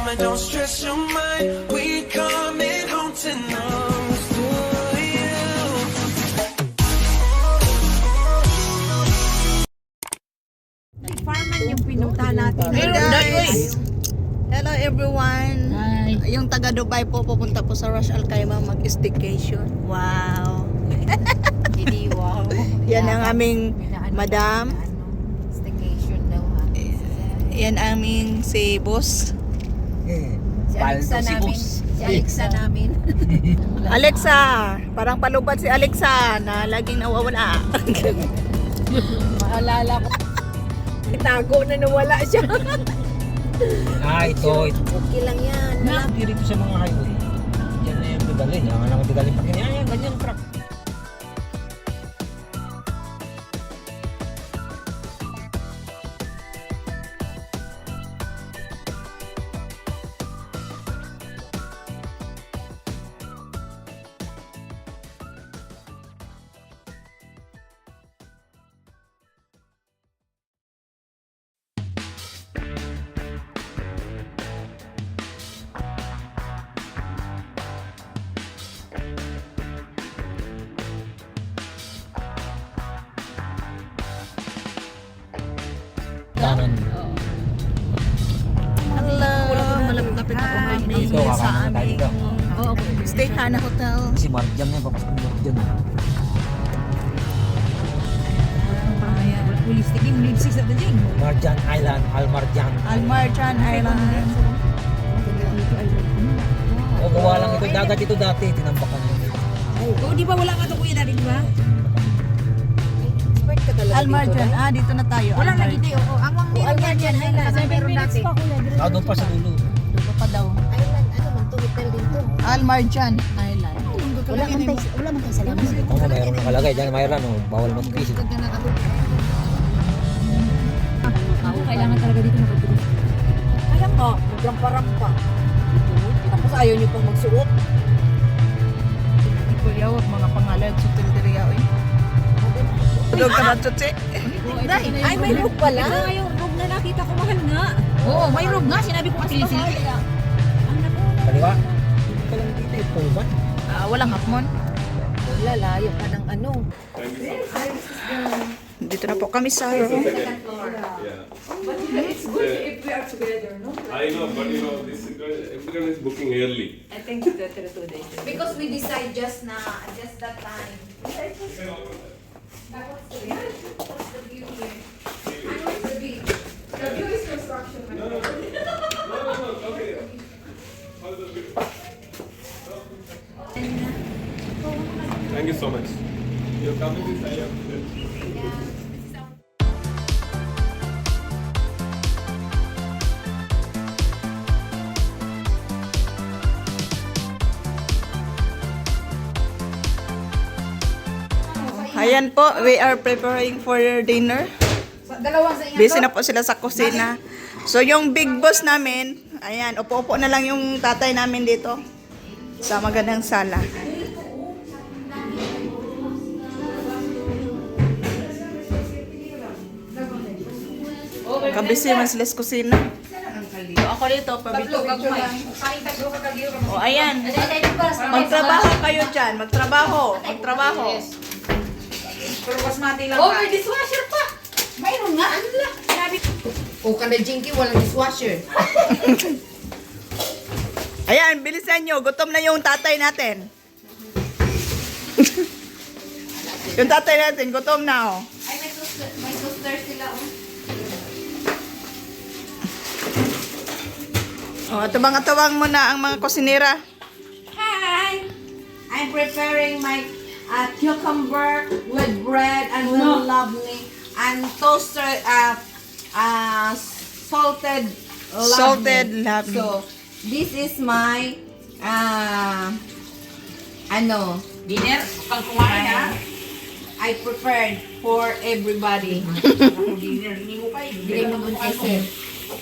mama, don't stress your mind. We coming home tonight for you. Farman yung pinuntahan natin. Hey guys! Hello everyone! Hi. Yung taga Dubai po pupunta po sa Ras Al Khaimah mag-staycation. Wow! Hindi, wow. Yan ang aming madam. Staycation daw ha. Yan aming si boss. Si Alexa namin. Si Alexa namin. Alexa! Parang palubad si Alexa na laging nawawala. Maalala ko. Itago na nawala siya. Ito. Okay lang yan. Dito sa mga highway. Yan na yung bigalin. Yan nga naman bigalin pa. Yan, ganyan truck. Danan. Hello! Malapit-lapit ako Dito, sa kakain na tayo aming dito. Stay Hana Hotel. Si Marjan na, papasok ni Marjan. Holistic yung lips sa ding. Marjan Island, Al Marjan. Al Marjan Island. O, gawa lang ito. Dagat ito dati. Tinambakan nyo. Oh, di ba wala ka to kuya dati, di ba? Expert ka talaga Al Marjan. dito. Dito na tayo. Wala Al lagi tayo. Oh, ang wang meron yan dyan. Highland. Ang meron dati. Doon pa sa dulo. Dito pa daw. Island. Ano man to? Hotel dito. Al Marjan Island. Wala man tayo sa laman. Oo, mayroon nakalagay. Diyan mayroon. Bawal mag-visit. Ako kailangan talaga dito makatuloy. Kaya nga, magrampa-rampa. Tapos ayaw niyo pang magsuot. Di ko yawag mga pangalan sa Tildiriya. Tulog ka ba, Tutsi? Ay, may rug pala. Ito nga yung rug na nakita ko, mahal nga. Oo, may rug nga. Sinabi ko kasi mahal. Kaliwa. Ito lang dito. Ito ba? Walang hapmon. Wala, layo ka ng ano. Dito na po kami sa It's good if we are together, no? I know, but you know, this is everyone is booking early. I think that 2 days. Because we decide just that time. What's the view here? And where's the beach? The view is construction. No, okay. How is the view? Thank you so much. You're coming this time. Ayan po, we are preparing for dinner. Dalawang sa inyo. Busy na po sila sa kusina. So yung big boss namin, ayan, upo-upo na lang yung tatay namin dito sa magandang sala. Kabisi man sila sa kusina. So, ako dito, pabito-bito lang. O ayan, magtrabaho kayo dyan, magtrabaho. Pero basmati lang. Oh, may dishwasher pa. Mayroon nga. Ano lang? Sinabi ko. Oh, kada jinky, walang dishwasher. Ayan, bilisan nyo, gutom na yung tatay natin. Yung tatay natin, gutom na oh. Ay, may toaster sila. Oh, atubang-atubang mo na ang mga kusinera. Hi! I'm preparing my cucumber with bread and with lovely and toasted salted labneh. Salted labneh. So, this is my dinner pang kumain ha. I prepared for everybody. Dinner mo dun kasi.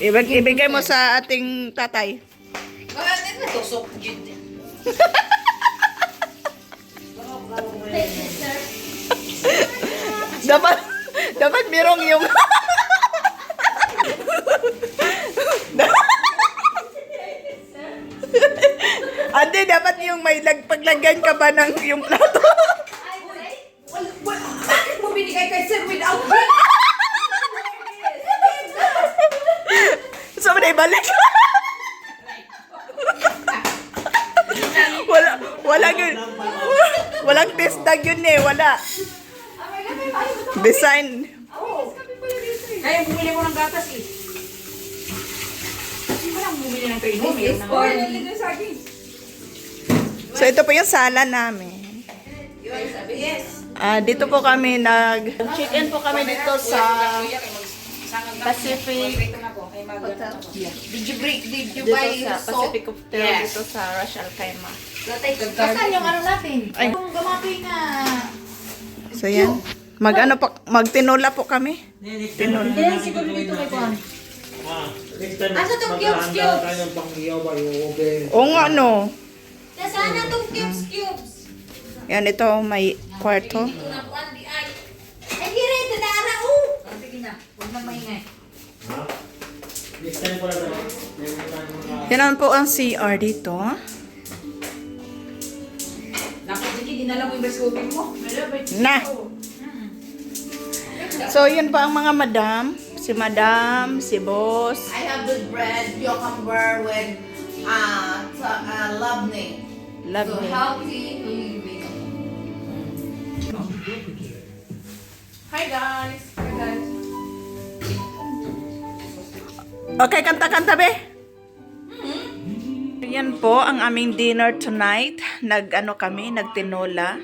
Ibigay mo sa ating tatay. Tusok yun. Dapat merong yung dapat yung may paglagyan ka ba ng yung plato? Bakit mo binigay kay sir without me? So, ibalik. Walang test tag yun eh, wala. Design. Kaya bumili mo ng gatas eh. Kasi mo lang bumili ng kainin. This is for So, ito po yung sala namin. Yes. Dito po kami check-in po kami dito sa Pacific Did you dito buy sa salt? Pacific Hotel Yes. dito sa Ras Al Khaimah. Saan yung ano natin? Ay. Yung gamapi na... So yan. Magtinola po kami. Tinola. Hindi, siguro dito may kuhan. Next time, Asa tong cubes, maghahandaan tayo ng pang-iyaw ba yung oven. Oo nga no. Nasaan na tong cubes? Yan, ito may kwarto. Ay, di rin, tadara sige na, huwag na maingay. Next time pala tayo. Yan naman po ang CR dito. Naku, sige, dinala mo yung rice cooker mo. Na! So, yun pa ang mga madam. Si madam, si boss. I have the bread, cucumber with labneh. Love So me. healthy living. Hi guys. Hi guys. Okay, kanta-kanta be. Yan po ang aming dinner tonight. Nagtinola.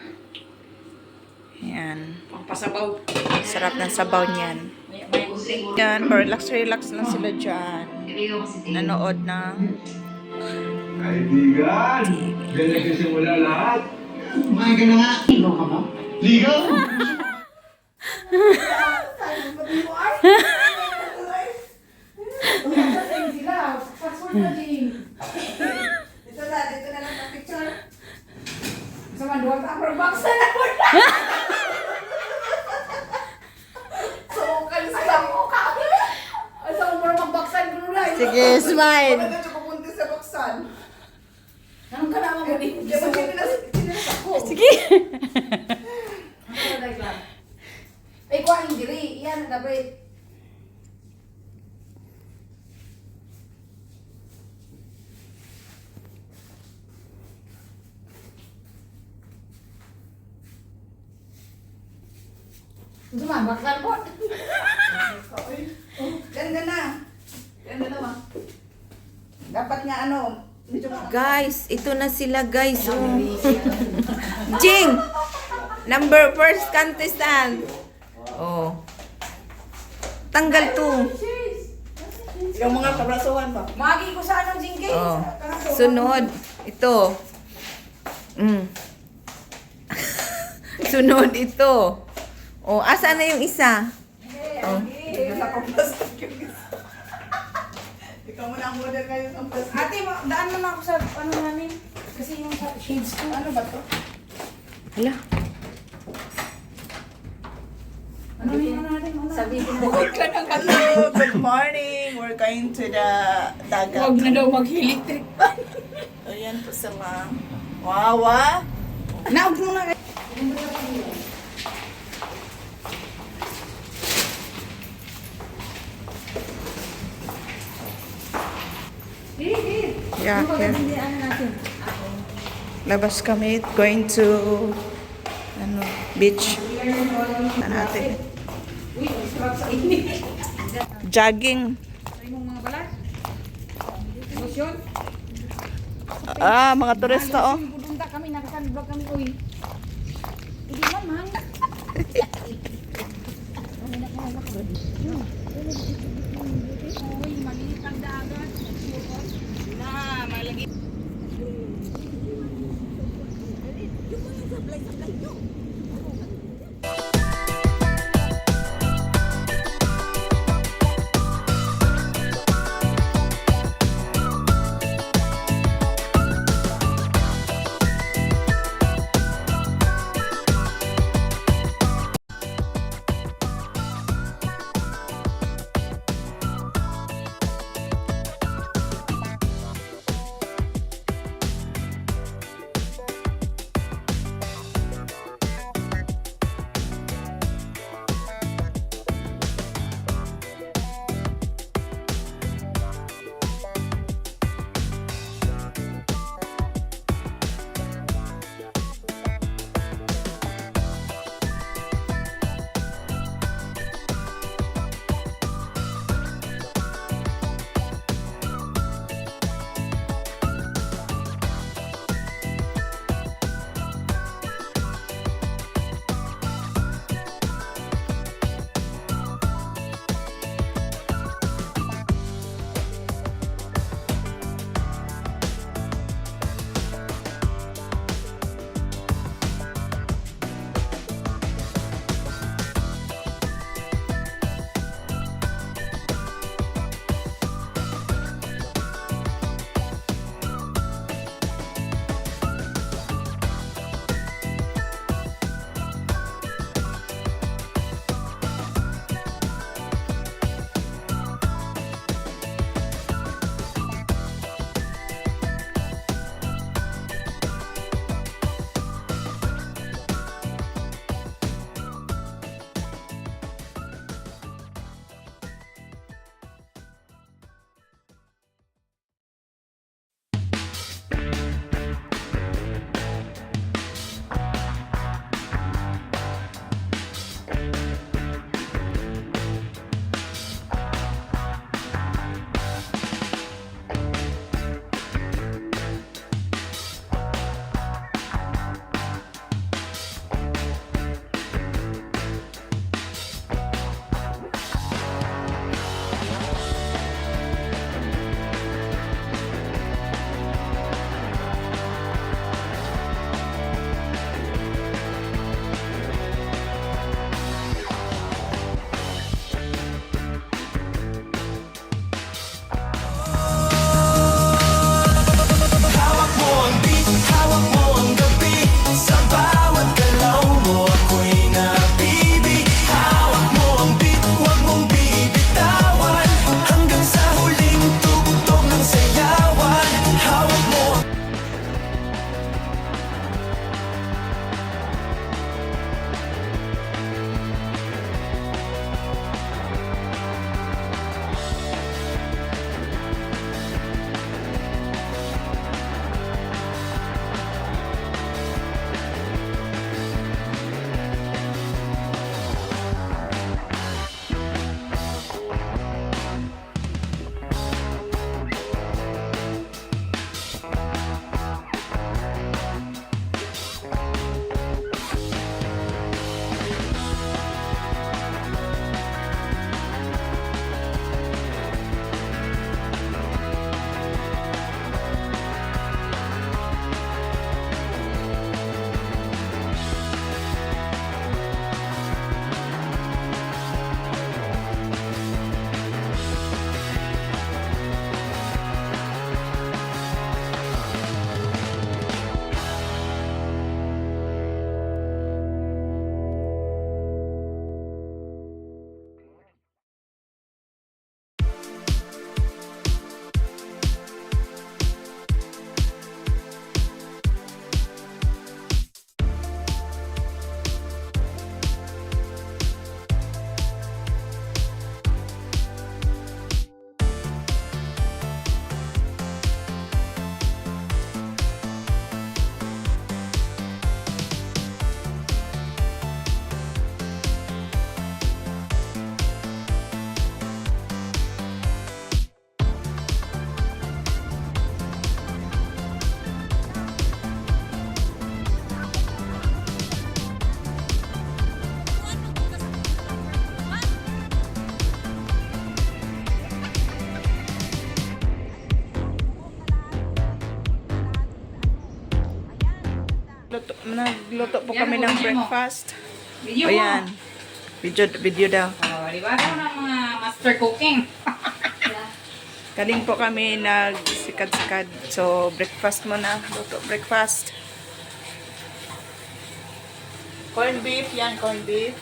Yan. Pasabaw. Sarap ng sabaw niyan. Yan, relax lang sila dyan. Nanood ng Kaibigan! Diyan nagsisimula lahat. Kumain ka na nga. Ligaw ka ba? Ligaw? Dito na lang ang picture. Sa manuwag ako ng box na po. So, kalisa mo ka. Asa mo para magbaksan ko na. Sige, smile. Ano ko pupunta sa baksan? Anong ka naman mo din? Kaya mag-sinilas ako. Sige. Ay, kuha yung diri. Yan, dapat. Zuma, baksan po. Ganda na. Ganda na ma. Dapat nga ano. Guys, ito na sila guys. Oh. Jing! Number first contestant. Oh. Tanggal to. Yung mga kabrasuhan pa. Magi ko sa anong jingke. Oh. Sunod. Ito. Sunod ito. Oh, asa na yung isa? Oh. Ikaw mo na ang model kayo ng plastic. Ate, daan mo na ako sa ano namin. Kasi yung sa shades ko. Ano ba to? Hala. Ano yung ano natin? Sabihin ko na. Hello, good morning. We're going to the dagat. Huwag na daw mag-electric pa. Ayan po sa mga wawa. Naog mo na kayo. Yeah, here. Labas kami, going to beach. Natin. Jogging. Yung mga balat. Lotion. Mga turista oh. Pupunta kami, nakasanblog kami. Uy. Hindi naman. Uy, maliit ang dagat. Na, malagi. nagluto po kami ng breakfast. Ayan. Video daw. Oh, di ba? Ano ng mga master cooking? Kaling po kami nagsikad-sikad. So, breakfast muna. Luto breakfast. Corned beef. Yan, corned beef.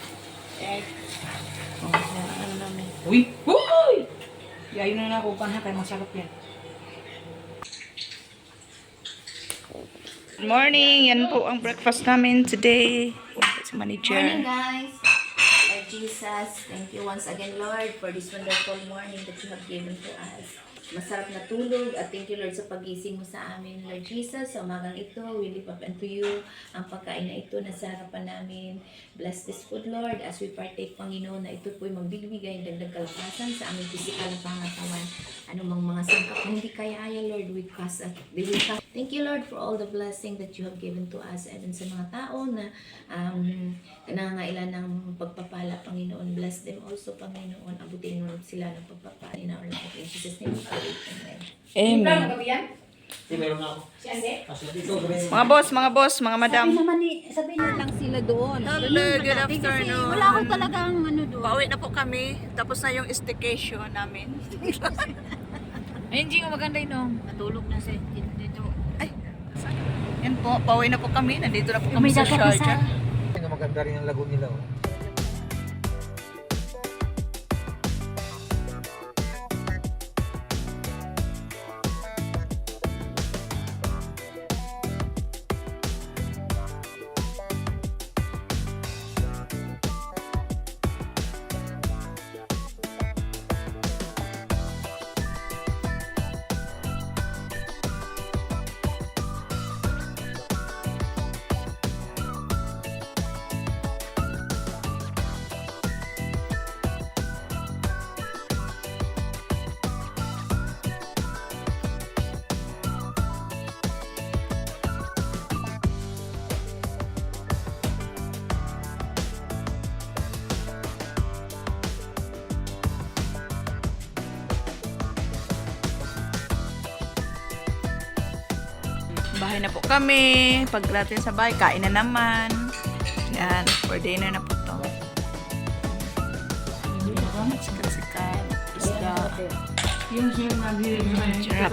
Egg. Oh, yan. Ano namin. Uy! Uy! Yayin na ako ha, kaya masarap yan. Good morning. Yan po ang breakfast namin today. Si manager. Morning, guys. Lord Jesus, thank you once again, Lord, for this wonderful morning that you have given to us. Masarap na tulog at thank you, Lord, sa pagising mo sa amin, Lord Jesus. Sa umagang ito, we lift up unto you ang pagkain na ito na sa harapan namin. Bless this food, Lord, as we partake, Panginoon, na ito po'y magbibigay ng dagdag kalakasan sa aming physical na pangatawan. Anumang mga sangkap na hindi kaya, Lord, we cast at thank you, Lord, for all the blessing that you have given to us and sa mga tao na nangangailan ng pagpapala, Panginoon. Bless them also, Panginoon. Abutin mo sila ng pagpapala in our life. In Jesus' name, we pray. Amen. Amen. Hindi, meron na ako. Kasi dito, Mga boss, mga madam. Sabi na lang sila doon. Hello, good afternoon. Wala akong talagang ano doon. Pauwi na po kami. Tapos na yung staycation namin. Ayun, Jing, maganda yun. Oh. Natulog na siya dito. Ay, yan po. Pauwi na po kami. Nandito na po kami sa Sharjah. maganda rin ang lago nila. Oh. Bahay na po kami. Pagdating sa bahay, kain na naman. Yan, for dinner na po to. Sikat-sikat. Isda. Yung sinabi Sarap.